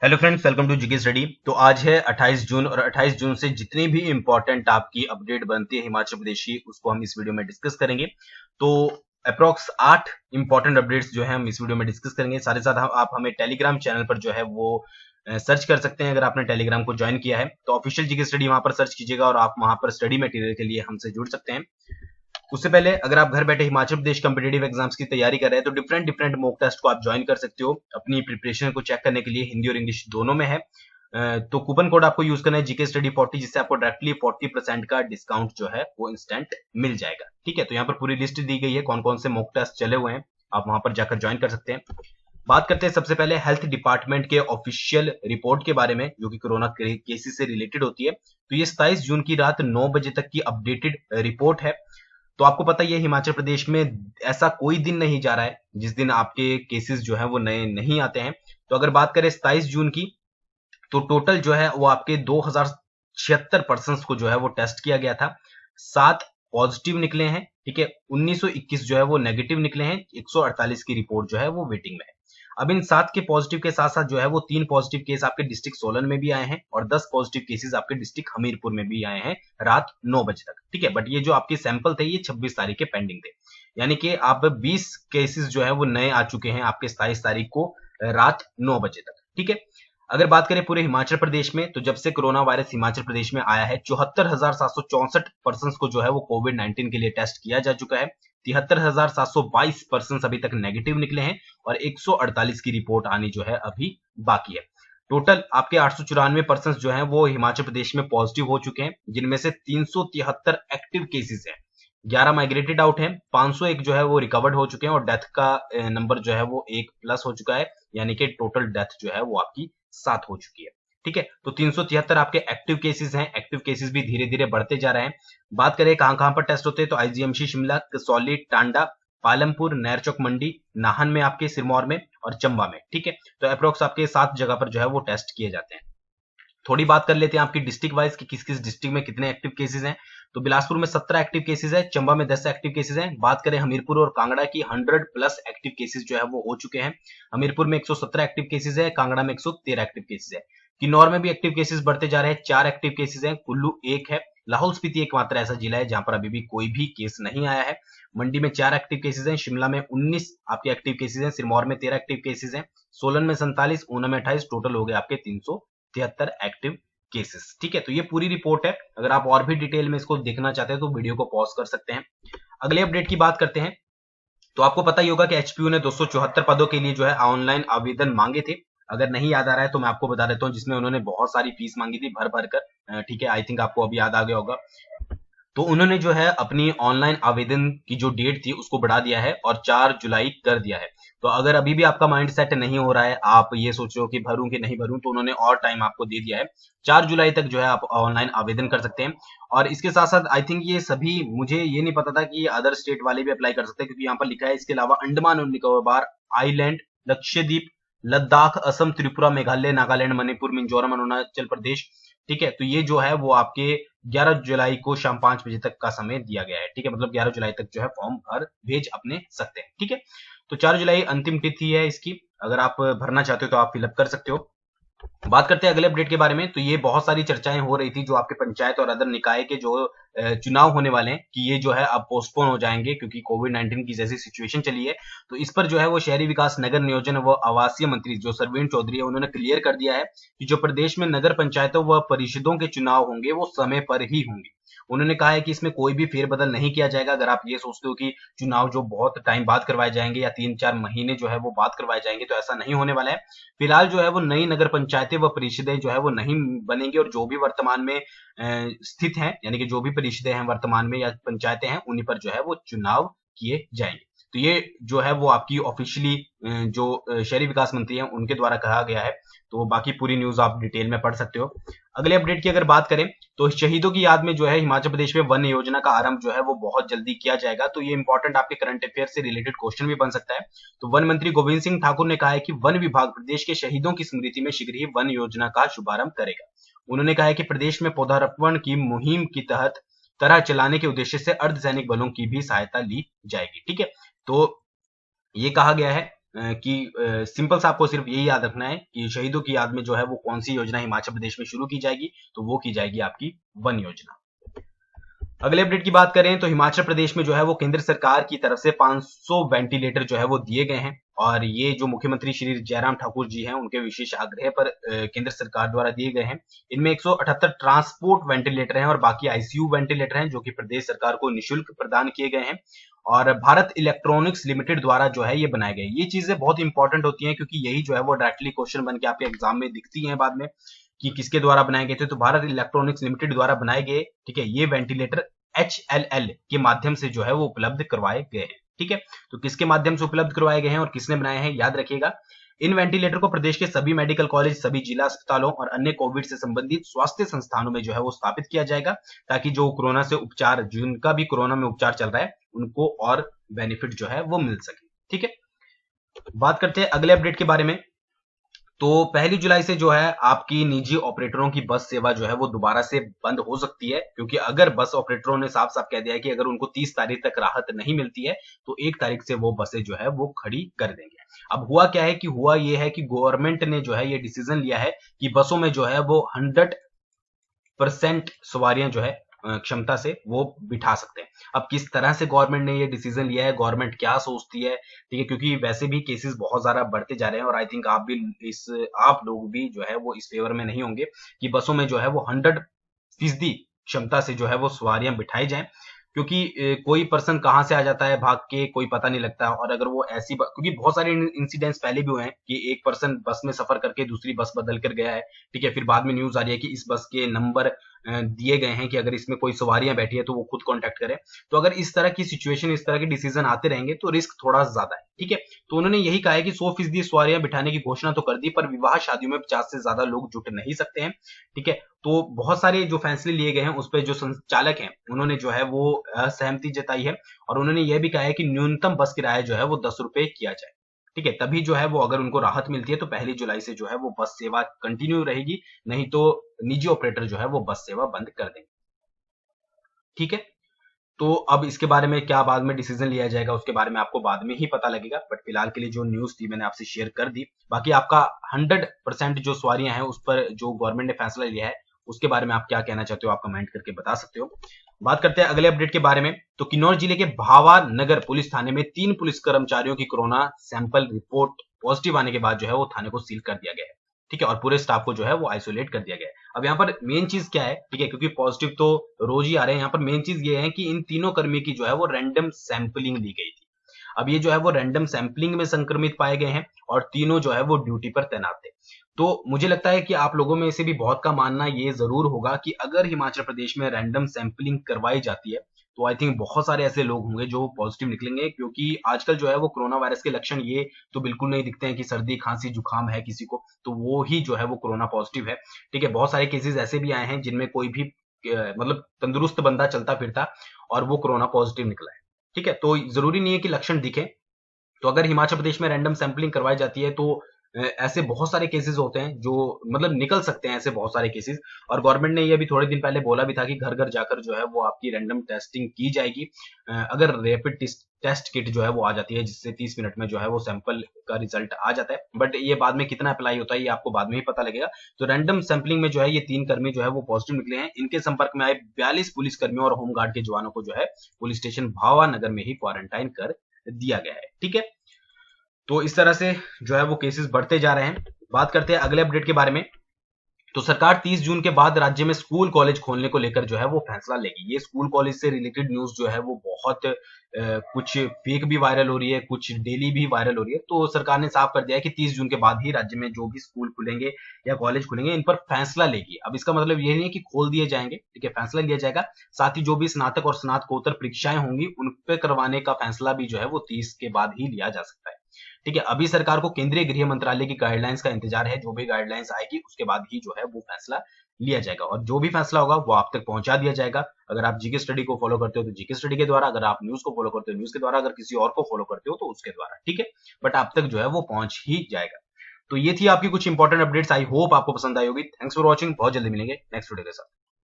Hello friends, welcome to GK study. तो आज है 28 जून और 28 जून से जितनी भी इंपॉर्टेंट आपकी अपडेट बनती है हिमाचल प्रदेश की, उसको हम इस वीडियो में डिस्कस करेंगे। तो अप्रॉक्स 8 इंपॉर्टेंट अपडेट्स जो है हम इस वीडियो में डिस्कस करेंगे। साथ ही साथ आप हमें टेलीग्राम चैनल पर जो है वो सर्च कर सकते हैं। अगर आपने टेलीग्राम को ज्वाइन किया है तो ऑफिशियल जीके स्टडी वहां पर सर्च कीजिएगा और आप वहां पर स्टडी मटेरियल के लिए हमसे जुड़ सकते हैं। उससे पहले अगर आप घर बैठे हिमाचल प्रदेश कॉम्पिटेटिव एग्जाम्स की तैयारी कर रहे हैं तो डिफरेंट मॉक टेस्ट को आप ज्वाइन कर सकते हो। अपनी प्रिपरेशन को चेक करने के लिए हिंदी और इंग्लिश दोनों में है। तो कूपन कोड आपको यूज करना है जीके स्टडी 40, जिससे आपको डायरेक्टली 40% का डिस्काउंट जो है वो इंस्टेंट मिल जाएगा। ठीक है, तो यहाँ पर पूरी लिस्ट दी गई है कौन कौन से मॉक टेस्ट चले हुए हैं, आप वहां पर जाकर ज्वाइन कर सकते हैं। बात करते हैं सबसे पहले हेल्थ डिपार्टमेंट के ऑफिशियल रिपोर्ट के बारे में, जो कि कोरोना केसेस से रिलेटेड होती है। तो ये 27 जून की रात 9 बजे तक की अपडेटेड रिपोर्ट है। तो आपको पता ही है हिमाचल प्रदेश में ऐसा कोई दिन नहीं जा रहा है जिस दिन आपके केसेस जो है वो नए नहीं आते हैं। तो अगर बात करें 27 जून की, तो टोटल जो है वो आपके 2076 पर्सन को जो है वो टेस्ट किया गया था। 7 पॉजिटिव निकले हैं। ठीक है, 1921 जो है वो नेगेटिव निकले हैं। 148 की रिपोर्ट जो है वो वेटिंग में है। अब इन 7 के पॉजिटिव के साथ साथ जो है वो 3 पॉजिटिव केस आपके डिस्ट्रिक्ट सोलन में भी आए हैं और 10 पॉजिटिव केसेस आपके डिस्ट्रिक्ट हमीरपुर में भी आए हैं रात 9 बजे तक। ठीक है, बट ये जो आपके सैंपल थे ये 26 तारीख के पेंडिंग थे, यानी कि आप 20 केसेस जो है वो नए आ चुके हैं आपके 27 तारीख को रात 9 बजे तक। ठीक है, अगर बात करें पूरे हिमाचल प्रदेश में, तो जब से कोरोना वायरस हिमाचल प्रदेश में आया है 74,764 पर्सन को जो है वो कोविड 19 के लिए टेस्ट किया जा चुका है। 73,722 पर्सन अभी तक नेगेटिव निकले हैं और 148 की रिपोर्ट आनी जो है अभी बाकी है। टोटल आपके 894 पर्सन जो है वो हिमाचल प्रदेश में पॉजिटिव हो चुके हैं, जिनमें से 373 एक्टिव केसेस हैं, 11 माइग्रेटेड आउट हैं, 501 जो है वो रिकवर्ड हो चुके हैं और डेथ का नंबर जो है वो 1 प्लस हो चुका है, यानी कि टोटल डेथ जो है वो आपकी 7 हो चुकी है। ठीक है, तो 373 आपके एक्टिव केसेस हैं। एक्टिव केसेस भी धीरे धीरे बढ़ते जा रहे हैं। बात करें कहां कहां पर टेस्ट होते हैं, तो आईजीएमसी शिमला, कसौली, टांडा, पालमपुर, नैरचौक मंडी, नाहन में आपके, सिरमौर में और चंबा में। ठीक है, तो अप्रोक्स आपके 7 जगह पर जो है वो टेस्ट किए जाते हैं। थोड़ी बात कर लेते हैं आपकी डिस्ट्रिक्ट वाइज कि किस किस डिस्ट्रिक्ट में कितने एक्टिव केसेस हैं। तो बिलासपुर में 17 एक्टिव केसेस है, चंबा में 10 एक्टिव केसेस हैं। बात करें हमीरपुर और कांगड़ा की, 100 प्लस एक्टिव केसेस जो है वो हो चुके हैं। हमीरपुर में 117 एक्टिव केसेस है, कांगड़ा में 113 एक्टिव केसेस है। किन्नौर में भी एक्टिव केसेस बढ़ते जा रहे हैं, 4 एक्टिव केसेस हैं, कुल्लू 1 है। लाहौल स्पीति एकमात्र ऐसा जिला है जहां पर अभी भी कोई भी केस नहीं आया है। मंडी में 4 एक्टिव केसेस हैं, शिमला में 19 आपके एक्टिव केसेस हैं, सिरमौर में 13 एक्टिव केसेस हैं, सोलन में 47, ऊना में 28, टोटल हो गए आपके 373 एक्टिव केसेस। ठीक है, तो ये पूरी रिपोर्ट है। अगर आप और भी डिटेल में इसको देखना चाहते हैं तो वीडियो को पॉज कर सकते हैं। अगले अपडेट की बात करते हैं। तो आपको पता ही होगा कि एचपीयू ने 274 पदों के लिए जो है ऑनलाइन आवेदन मांगे थे। अगर नहीं याद आ रहा है तो मैं आपको बता देता हूं, जिसमें उन्होंने बहुत सारी फीस मांगी थी भर भर कर। ठीक है, आई थिंक आपको अभी याद आ गया होगा। तो उन्होंने जो है अपनी ऑनलाइन आवेदन की जो डेट थी उसको बढ़ा दिया है और 4 जुलाई कर दिया है। तो अगर अभी भी आपका माइंड सेट नहीं हो रहा है, आप ये सोच रहे हो कि भरूं कि नहीं भरूं, तो उन्होंने और टाइम आपको दे दिया है। 4 जुलाई तक जो है आप ऑनलाइन आवेदन कर सकते हैं। और इसके साथ साथ आई थिंक ये सभी, मुझे ये नहीं पता था कि अदर स्टेट वाले भी अप्लाई कर सकते हैं, क्योंकि यहाँ पर लिखा है इसके अलावा अंडमान और निकोबार आइलैंड, लक्षद्वीप, लद्दाख, असम, त्रिपुरा, मेघालय, नागालैंड, मणिपुर, मिजोरम, अरुणाचल प्रदेश। ठीक है, तो ये जो है वो आपके 11 जुलाई को शाम 5 बजे तक का समय दिया गया है। ठीक है, मतलब 11 जुलाई तक जो है फॉर्म भेज अपने सकते हैं। ठीक है, तो 4 जुलाई अंतिम तिथि है इसकी। अगर आप भरना चाहते हो तो आप फिलअप कर सकते हो। बात करते हैं अगले अपडेट के बारे में। तो ये बहुत सारी चर्चाएं हो रही थी जो आपके पंचायत और अदर निकाय के जो चुनाव होने वाले हैं कि ये जो है अब पोस्टपोन हो जाएंगे, क्योंकि कोविड 19 की जैसी सिचुएशन चली है। तो इस पर जो है वो शहरी विकास, नगर नियोजन व आवासीय मंत्री जो सरवीण चौधरी है, उन्होंने क्लियर कर दिया है कि जो प्रदेश में नगर पंचायतों व परिषदों के चुनाव होंगे वो समय पर ही होंगे। उन्होंने कहा है कि इसमें कोई भी फेरबदल नहीं किया जाएगा। अगर आप ये सोचते हो कि चुनाव जो बहुत टाइम बाद करवाए जाएंगे या 3-4 महीने जो है वो बाद करवाए जाएंगे, तो ऐसा नहीं होने वाला है। फिलहाल जो है वो नई नगर पंचायतें व परिषदें जो है वो नहीं बनेंगी और जो भी वर्तमान में स्थित हैं, यानी कि जो भी परिषदें हैं वर्तमान में या पंचायतें हैं, उन्हीं पर जो है वो चुनाव किए जाएंगे। तो ये जो है वो आपकी ऑफिशियली जो शहरी विकास मंत्री हैं उनके द्वारा कहा गया है। तो बाकी पूरी न्यूज आप डिटेल में पढ़ सकते हो। अगले अपडेट की अगर बात करें, तो शहीदों की याद में जो है हिमाचल प्रदेश में वन योजना का आरंभ जो है वो बहुत जल्दी किया जाएगा। तो ये इंपॉर्टेंट आपके करंट अफेयर से रिलेटेड क्वेश्चन भी बन सकता है। तो वन मंत्री गोविंद सिंह ठाकुर ने कहा है कि वन विभाग प्रदेश के शहीदों की स्मृति में शीघ्र ही वन योजना का शुभारंभ करेगा। उन्होंने कहा है कि प्रदेश में पौधारोपण की मुहिम की तहत तरह चलाने के उद्देश्य से अर्धसैनिक बलों की भी सहायता ली जाएगी। ठीक है, तो ये कहा गया है कि सिंपल सा आपको सिर्फ यही याद रखना है कि शहीदों की याद में जो है वो कौन सी योजना हिमाचल प्रदेश में शुरू की जाएगी, तो वो की जाएगी आपकी वन योजना। अगले अपडेट की बात करें तो हिमाचल प्रदेश में जो है वो केंद्र सरकार की तरफ से 500 वेंटिलेटर जो है वो दिए गए हैं, और ये जो मुख्यमंत्री श्री जयराम ठाकुर जी हैं उनके विशेष आग्रह पर केंद्र सरकार द्वारा दिए गए हैं। इनमें 178 ट्रांसपोर्ट वेंटिलेटर हैं और बाकी आईसीयू वेंटिलेटर हैं जो कि प्रदेश सरकार को निःशुल्क प्रदान किए गए हैं, और भारत इलेक्ट्रॉनिक्स लिमिटेड द्वारा जो है ये बनाए गए। ये चीजें बहुत इंपॉर्टेंट होती हैं क्योंकि यही जो है वो डायरेक्टली क्वेश्चन बन के आपके एग्जाम में दिखती हैं बाद में कि किसके द्वारा बनाए गए थे। तो भारत इलेक्ट्रॉनिक्स लिमिटेड द्वारा बनाए गए, ठीक है, ये वेंटिलेटर HLL के माध्यम से जो है वो उपलब्ध करवाए गए हैं। ठीक है, तो किसके माध्यम से उपलब्ध करवाए गए हैं और किसने बनाए हैं, याद रखिएगा। इन वेंटिलेटर को प्रदेश के सभी मेडिकल कॉलेज, सभी जिला अस्पतालों और अन्य कोविड से संबंधित स्वास्थ्य संस्थानों में जो है वो स्थापित किया जाएगा, ताकि जो कोरोना से उपचार, जिनका भी कोरोना में उपचार चल रहा है, उनको और बेनिफिट जो है वो मिल सके। ठीक है, बात करते हैं अगले अपडेट के बारे में। तो 1 जुलाई से जो है आपकी निजी ऑपरेटरों की बस सेवा जो है वो दोबारा से बंद हो सकती है, क्योंकि अगर बस ऑपरेटरों ने साफ साफ कह दिया है कि अगर उनको 30 तारीख तक राहत नहीं मिलती है तो 1 तारीख से वो बसें जो है वो खड़ी कर देंगे। अब हुआ क्या है कि हुआ ये है कि गवर्नमेंट ने जो है ये डिसीजन लिया है कि बसों में जो है वो 100% सवारियां जो है क्षमता से वो बिठा सकते हैं। अब किस तरह से गवर्नमेंट ने ये डिसीजन लिया है, गवर्नमेंट क्या सोचती है, ठीक है, क्योंकि वैसे भी केसेस बहुत ज्यादा बढ़ते जा रहे हैं और आई थिंक आप लोग भी जो है वो इस फेवर में नहीं होंगे कि बसों में जो है वो 100% क्षमता से जो है वो सवारियां बिठाई जाएं, क्योंकि कोई पर्सन कहां से आ जाता है भाग के कोई पता नहीं लगता। और अगर वो क्योंकि बहुत सारे इंसिडेंट्स पहले भी हुए हैं कि एक पर्सन बस में सफर करके दूसरी बस बदल कर गया है, ठीक है, फिर बाद में न्यूज आ रही है कि इस बस के नंबर दिए गए हैं कि अगर इसमें कोई सवारियां बैठी है तो वो खुद कांटेक्ट करे। तो अगर इस तरह की सिचुएशन, इस तरह के डिसीजन आते रहेंगे तो रिस्क थोड़ा ज्यादा है। ठीक है, तो उन्होंने यही कहा है कि 100% सवारियां बिठाने की घोषणा तो कर दी, पर विवाह शादियों में 50 से ज्यादा लोग जुट नहीं सकते हैं। ठीक है, तो बहुत सारे जो फैसले लिए गए हैं उस पर जो संचालक हैं उन्होंने जो है वो असहमति जताई है, और उन्होंने यह भी कहा है कि न्यूनतम बस किराया जो है वो 10 रुपए किया जाए। ठीक है, तभी जो है वो अगर उनको राहत मिलती है तो 1 जुलाई से जो है वो बस सेवा कंटिन्यू रहेगी, नहीं तो निजी ऑपरेटर जो है वो बस सेवा बंद कर देंगे। ठीक है, तो अब इसके बारे में क्या बाद में डिसीजन लिया जाएगा उसके बारे में आपको बाद में ही पता लगेगा, बट फिलहाल के लिए जो न्यूज थी मैंने आपसे शेयर कर दी। बाकी आपका 100% जो सवारियां हैं उस पर जो गवर्नमेंट ने फैसला लिया है उसके बारे में आप क्या कहना चाहते हो, आप कमेंट करके बता सकते हो। बात करते हैं अगले अपडेट के बारे में। तो किन्नौर जिले के भावा नगर पुलिस थाने में 3 पुलिस कर्मचारियों की कोरोना सैंपल रिपोर्ट पॉजिटिव आने के बाद जो है वो थाने को सील कर दिया गया है। ठीक है, और पूरे स्टाफ को जो है वो आइसोलेट कर दिया गया है। अब यहाँ पर मेन चीज क्या है, ठीक है, क्योंकि पॉजिटिव तो रोज ही आ रहे हैं, यहाँ पर मेन चीज ये है कि इन तीनों कर्मी की जो है वो रैंडम सैंपलिंग ली गई थी। अब ये जो है वो रैंडम सैंपलिंग में संक्रमित पाए गए हैं और तीनों जो है वो ड्यूटी पर तैनात थे। तो मुझे लगता है कि आप लोगों में से भी बहुत का मानना ये जरूर होगा कि अगर हिमाचल प्रदेश में रैंडम सैंपलिंग करवाई जाती है तो आई थिंक बहुत सारे ऐसे लोग होंगे जो पॉजिटिव निकलेंगे, क्योंकि आजकल जो है वो कोरोना वायरस के लक्षण ये तो बिल्कुल नहीं दिखते हैं कि सर्दी खांसी जुकाम है किसी को तो वो ही जो है वो कोरोना पॉजिटिव है। ठीक है, बहुत सारे केसेस ऐसे भी आए हैं जिनमें कोई भी मतलब तंदुरुस्त बंदा चलता फिरता और वो कोरोना पॉजिटिव निकला है। ठीक है, तो जरूरी नहीं है कि लक्षण दिखे। तो अगर हिमाचल प्रदेश में रैंडम सैंपलिंग करवाई जाती है तो ऐसे बहुत सारे केसेस होते हैं जो मतलब निकल सकते हैं, ऐसे बहुत सारे केसेस। और गवर्नमेंट ने ये भी थोड़े दिन पहले बोला भी था कि घर घर जाकर जो है वो आपकी रैंडम टेस्टिंग की जाएगी। अगर रैपिड टेस्ट किट जो है वो आ जाती है जिससे 30 मिनट में जो है वो सैंपल का रिजल्ट आ जाता है, बट ये बाद में कितना अप्लाई होता है ये आपको बाद में ही पता लगेगा। तो रैंडम सैंपलिंग में जो है ये 3 कर्मी जो है वो पॉजिटिव निकले हैं। इनके संपर्क में आए 42 पुलिस कर्मियों और होमगार्ड के जवानों को जो है पुलिस स्टेशन भावा नगर में ही क्वारंटाइन कर दिया गया है। ठीक है, तो इस तरह से जो है वो केसेस बढ़ते जा रहे हैं। बात करते हैं अगले अपडेट के बारे में। तो सरकार 30 जून के बाद राज्य में स्कूल कॉलेज खोलने को लेकर जो है वो फैसला लेगी। ये स्कूल कॉलेज से रिलेटेड न्यूज जो है वो बहुत कुछ फेक भी वायरल हो रही है, कुछ डेली भी वायरल हो रही है। तो सरकार ने साफ कर दिया है कि 30 जून के बाद ही राज्य में जो भी स्कूल खुलेंगे या कॉलेज खुलेंगे इन पर फैसला लेगी। अब इसका मतलब ये नहीं है कि खोल दिए जाएंगे, ठीक है, फैसला लिया जाएगा। साथ ही जो भी स्नातक और स्नातकोत्तर परीक्षाएं होंगी उन पर करवाने का फैसला भी जो है वो 30 के बाद ही लिया जा सकता है। ठीक है, अभी सरकार को केंद्रीय गृह मंत्रालय की गाइडलाइंस का इंतजार है। जो भी गाइडलाइंस आएगी उसके बाद ही जो है वो फैसला लिया जाएगा, और जो भी फैसला होगा वो आप तक पहुंचा दिया जाएगा। अगर आप जीके स्टडी को फॉलो करते हो तो जीके स्टडी के द्वारा, अगर आप न्यूज को फॉलो करते हो न्यूज के द्वारा, अगर किसी और को फॉलो करते हो तो उसके द्वारा। ठीक है, बट आप तक जो है वो पहुंच ही जाएगा। तो ये थी आपकी कुछ इंपॉर्टेंट अपडेट्स। आई होप आपको पसंद आई होगी। Thanks for watching. बहुत जल्दी मिलेंगे नेक्स्ट वीडियो के साथ।